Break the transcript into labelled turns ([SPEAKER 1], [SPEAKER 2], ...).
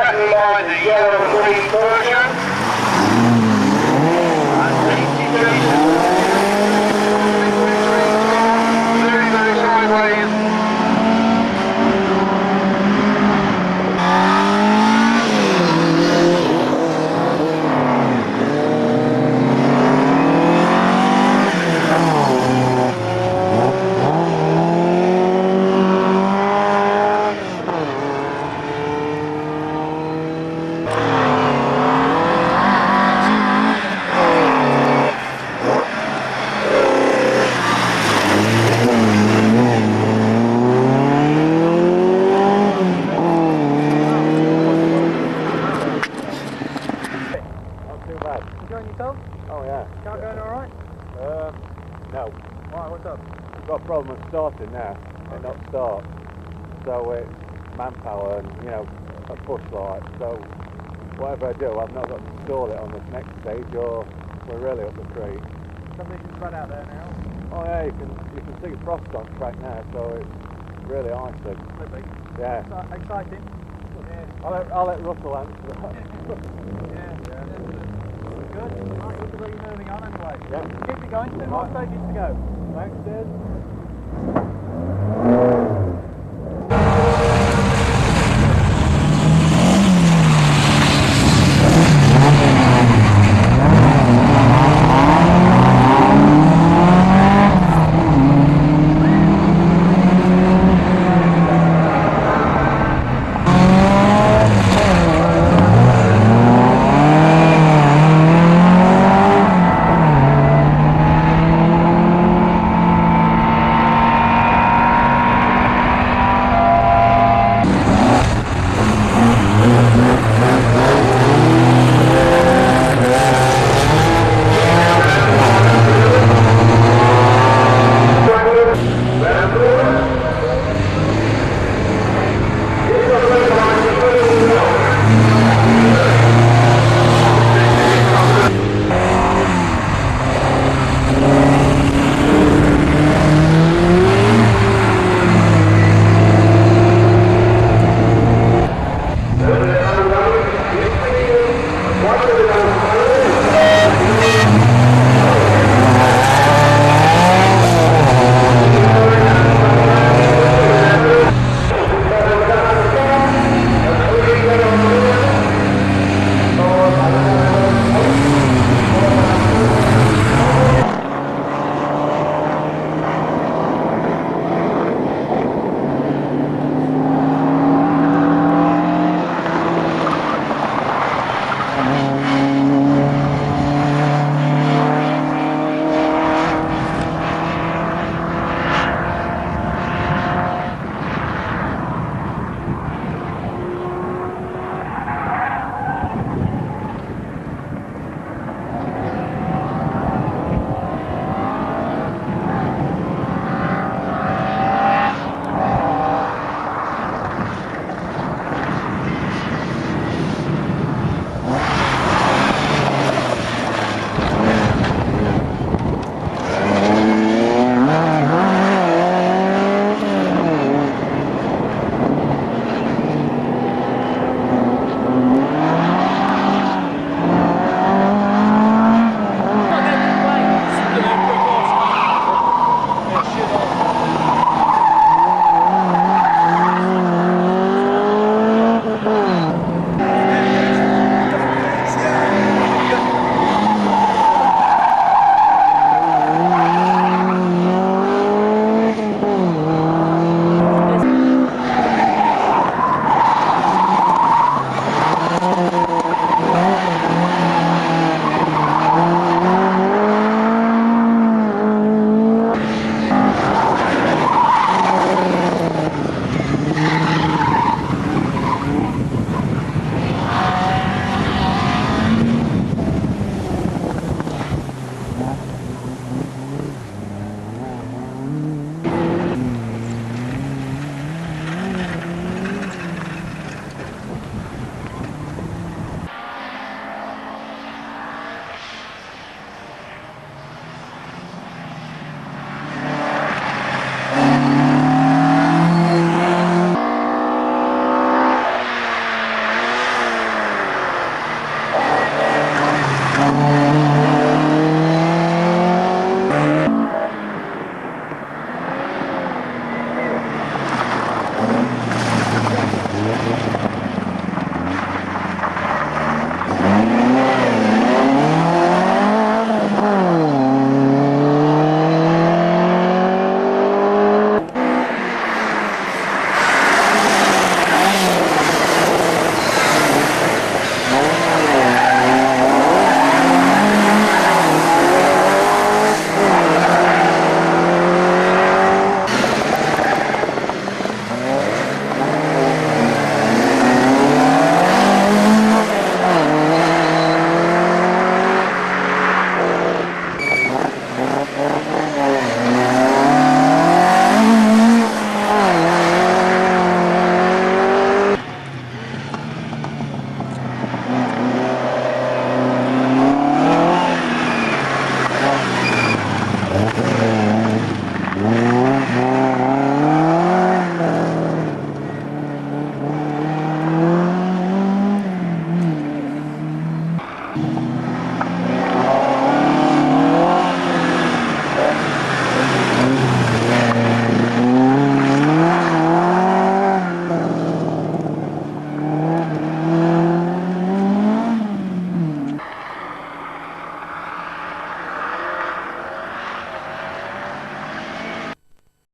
[SPEAKER 1] threatened by the yellow-green version. And very, very sideways.
[SPEAKER 2] Enjoying yourself?
[SPEAKER 3] Oh yeah.
[SPEAKER 2] Car going alright?
[SPEAKER 3] No.
[SPEAKER 2] Why, what's up?
[SPEAKER 3] I've got a problem with starting now. It not start. So it's manpower and, you know, a push light. So whatever I do, I've not got to install it on this next stage or we're really up the creek.
[SPEAKER 2] Something's run out there now.
[SPEAKER 3] Oh yeah, you can see frost on track now, so it's really icy.
[SPEAKER 2] Really?
[SPEAKER 3] Yeah.
[SPEAKER 2] Exciting?
[SPEAKER 3] Yeah. I'll let Russell answer that.
[SPEAKER 2] Yeah. Good. Right, look at where you're moving on anyway.
[SPEAKER 3] Yeah.
[SPEAKER 2] Keep it going, 2 more stages to go.
[SPEAKER 3] Thanks, Sid.